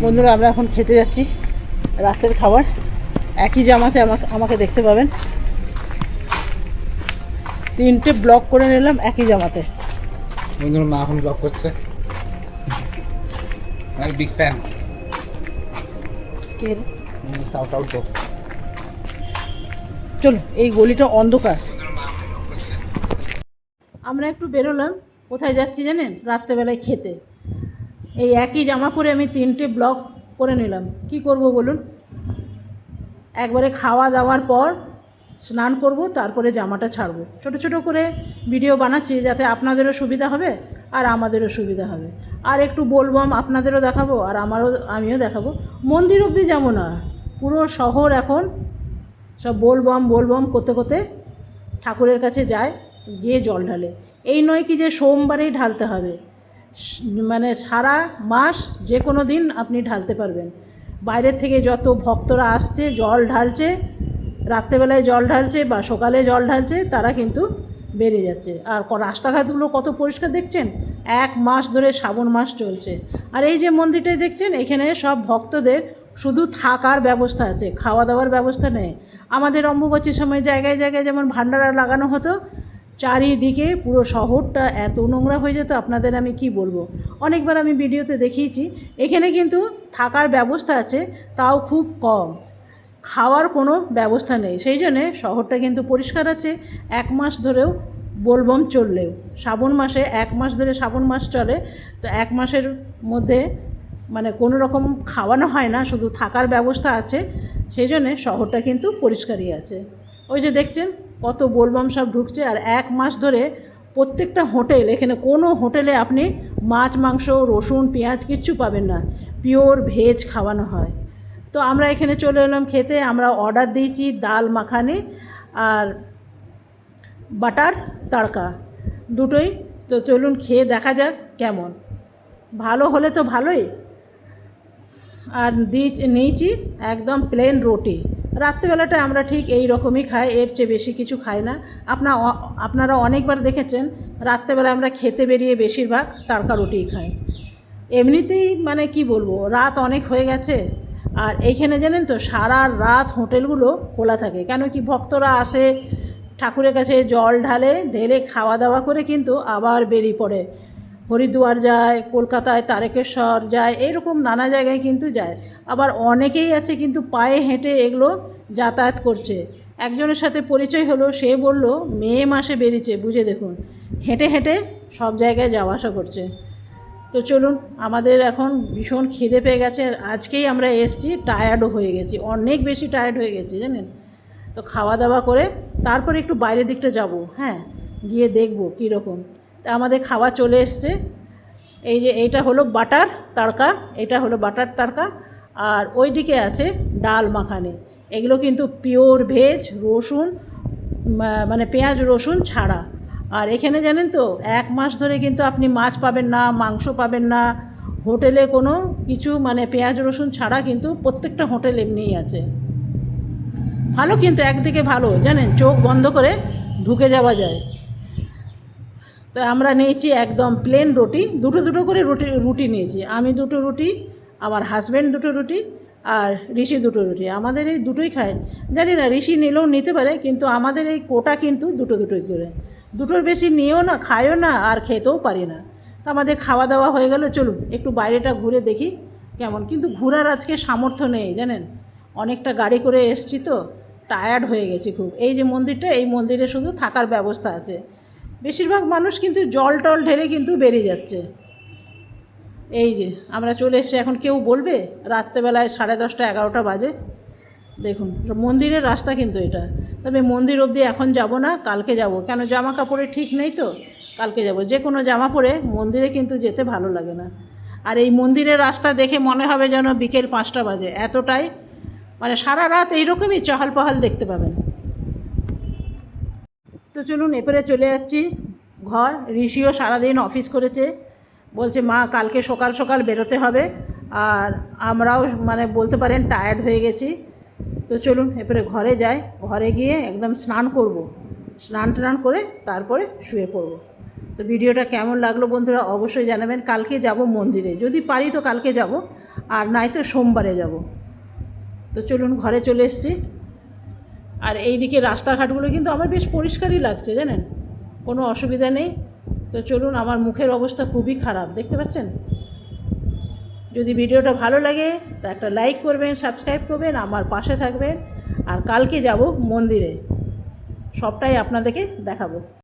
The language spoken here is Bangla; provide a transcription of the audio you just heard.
বন্ধুরা আমরা এখন খেতে যাচ্ছি রাতের খাবার। একই জামাতে আমাকে দেখতে পাবেন। 3টে ব্লগ করে নিলাম একই জামাতে। বন্ধুরা মা এখন ব্লগ করছে, বিগ ফ্যান। শাউট আউট দাও। চলো, এই গলিটা অন্ধকার। আমরা একটু বেরোলাম। কোথায় যাচ্ছি জানেন? রাত্রেবেলায় খেতে। এই একই জামা পরে আমি 3টে ব্লগ করে নিলাম। কি করব বলুন? একবারে খাওয়া দাওয়ার পর স্নান করব, তারপরে জামাটা ছাড়বো। ছোট ছোট করে ভিডিও বানাচ্ছি যাতে আপনাদেরও সুবিধা হবে আর আমাদেরও সুবিধা হবে। আর একটু বলবাম আপনাদেরও দেখাবো আর আমিও দেখাবো। মন্দির অবধি যাবো না, পুরো শহর এখন সব বলবাম করতে করতে ঠাকুরের কাছে যায়, গিয়ে জল ঢালে। এই নয় কি যে সোমবারেই ঢালতে হবে, মানে সারা মাস যে কোনো দিন আপনি ঢালতে পারবেন। বাইরের থেকে যত ভক্তরা আসছে জল ঢালছে, রাত্রেবেলায় জল ঢালছে বা সকালে জল ঢালছে, তারা কিন্তু বেড়ে যাচ্ছে। আর রাস্তাঘাটগুলো কত পরিষ্কার দেখছেন। 1 মাস ধরে শ্রাবণ মাস চলছে। আর এই যে মন্দিরটাই দেখছেন, এখানে সব ভক্তদের শুধু থাকার ব্যবস্থা আছে, খাওয়া দাওয়ার ব্যবস্থা নেই। আমাদের অম্বুবাচীর সময় জায়গায় জায়গায় যেমন ভান্ডারা লাগানো হতো, চারিদিকে পুরো শহরটা এত নোংরা হয়ে যেত, আপনাদের আমি কি বলবো। অনেকবার আমি ভিডিওতে দেখিয়েছি। এখানে কিন্তু থাকার ব্যবস্থা আছে, তাও খুব কম। খাওয়ার কোনো ব্যবস্থা নেই। সেই জন্যে শহরটা কিন্তু পরিষ্কার আছে 1 মাস ধরেও, বোলবম চললেও। শ্রাবণ মাসে 1 মাস ধরে শ্রাবণ মাস চলে, তো 1 মাসের মধ্যে মানে কোনো রকম খাওয়ানো হয় না, শুধু থাকার ব্যবস্থা আছে। সেই জন্যে শহরটা কিন্তু পরিষ্কারই আছে। ওই যে দেখছেন কত বোলবম সব ঢুকছে। আর 1 মাস ধরে প্রত্যেকটা হোটেল, এখানে কোনো হোটেলে আপনি মাছ মাংস রসুন পেঁয়াজ কিচ্ছু পাবেন না, পিওর ভেজ খাওয়ানো হয়। তো আমরা এখানে চলে এলাম খেতে। আমরা অর্ডার দিয়েছি ডাল মাখানি আর বাটার তড়কা, দুটোই। তো চলুন খেয়ে দেখা যাক কেমন। ভালো হলে তো ভালোই। আর নিয়েছি একদম প্লেন রুটি। রাত্রিবেলাটা আমরা ঠিক এই রকমই খাই, এর চেয়ে বেশি কিছু খাই না। আপনারা অনেকবার দেখেছেন রাত্রেবেলা আমরা খেতে বেরিয়ে বেশিরভাগ তড়কা রুটিই খাই। এমনিতেই মানে কি বলবো, রাত অনেক হয়ে গেছে। আর এইখানে জানেন তো সারা রাত হোটেলগুলো খোলা থাকে, কেন কি ভক্তরা আসে ঠাকুরের কাছে জল ঢেলে খাওয়া দাওয়া করে কিন্তু আবার বেরিয়ে পড়ে। হরিদ্বার যায়, কলকাতায় তারকেশ্বর যায়, এরকম নানা জায়গায় কিন্তু যায়। আবার অনেকেই আছে কিন্তু পায়ে হেঁটে এগুলো যাতায়াত করছে। একজনের সাথে পরিচয় হলো, সে বলল মে মাসে বেরিয়েছে, বুঝে দেখুন, হেঁটে হেঁটে সব জায়গায় যাওয়া আসা করছে। তো চলুন, আমাদের এখন ভীষণ খিদে পেয়ে গেছে। আজকেই আমরা এসেছি, টায়ার্ডও হয়ে গেছি, অনেক বেশি টায়ার্ড হয়ে গেছি জানেন। তো খাওয়া দাওয়া করে তারপরে একটু বাইরের দিকটা যাব, হ্যাঁ, গিয়ে দেখব কীরকম। তা আমাদের খাওয়া চলে এসছে। এই যে এইটা হলো বাটার তড়কা, এটা হলো বাটার তড়কা। আর ওইদিকে আছে ডাল মাখানি। এগুলো কিন্তু পিওর ভেজ, রসুন মানে পেঁয়াজ রসুন ছাড়া। আর এখানে জানেন তো 1 মাস ধরে কিন্তু আপনি মাছ পাবেন না, মাংস পাবেন না। হোটেলে কোনো কিছু মানে পেঁয়াজ রসুন ছাড়া কিন্তু প্রত্যেকটা হোটেল এমনিই আছে। ভালো, কিন্তু একদিকে ভালো জানেন, চোখ বন্ধ করে ঢুকে যাওয়া যায়। তো আমরা নিয়েছি একদম প্লেন রুটি, দুটো করে রুটি নিয়েছি। আমি 2টো রুটি, আমার হাজব্যান্ড 2টো রুটি, আর ঋষি 2টো রুটি। আমাদের এই দুটোই খায়। জানি না ঋষি নিলেও নিতে পারে, কিন্তু আমাদের এই কোটা কিন্তু দুটোই করে। 2টোর বেশি নিয়েও না, খায়ও না, আর খেতেও পারি না। তো আমাদের খাওয়া দাওয়া হয়ে গেল। চলুন একটু বাইরেটা ঘুরে দেখি কেমন। কিন্তু ঘোরার আজকে সামর্থ্য নেই জানেন, অনেকটা গাড়ি করে এসছি তো, টায়ার্ড হয়ে গেছি খুব। এই যে মন্দিরটা, এই মন্দিরে শুধু থাকার ব্যবস্থা আছে। বেশিরভাগ মানুষ কিন্তু জল টল ঢেলে কিন্তু বেরিয়ে যাচ্ছে। এই যে আমরা চলে এসেছি। এখন কেউ বলবে রাত্রেবেলায় 10:30 11টা বাজে। দেখুন মন্দিরের রাস্তা কিন্তু এটা। তবে মন্দির অবধি এখন যাব না, কালকে যাব। কেন, জামা কাপড়ে ঠিক নেই তো, কালকে যাব। যে কোনো জামা পরে মন্দিরে কিন্তু যেতে ভালো লাগে না। আর এই মন্দিরের রাস্তা দেখে মনে হবে যেন বিকেল 5টা বাজে, এতটাই মানে সারা রাত এইরকমই চহল পহল দেখতে পাবেন। তো চলুন এরপরে চলে যাচ্ছি ঘর। ঋষিও সারাদিন অফিস করেছে, বলছে মা কালকে সকাল সকাল বেরোতে হবে। আর আমরাও মানে বলতে পারেন টায়ার্ড হয়ে গেছি। তো চলুন এরপরে ঘরে যাই। ঘরে গিয়ে একদম স্নান করব, স্নান টান করে তারপরে শুয়ে পড়ব। তো ভিডিওটা কেমন লাগলো বন্ধুরা অবশ্যই জানাবেন। কালকে যাব মন্দিরে, যদি পারি তো কালকে যাব। আর নয়তো সোমবারে যাব। তো চলুন, ঘরে চলে এসেছি। আর এই দিকে রাস্তাঘাটগুলো কিন্তু আমার বেশ পরিষ্কারই লাগছে, জানেন, কোনো অসুবিধা নেই। তো চলুন, আমার মুখের অবস্থা খুবই খারাপ, দেখতে পাচ্ছেন। যদি ভিডিওটা ভালো লাগে তা একটা লাইক করবেন, সাবস্ক্রাইব করবেন, আমার পাশে থাকবেন। আর কালকে যাব মন্দিরে, সবটাই আপনাদেরকে দেখাবো।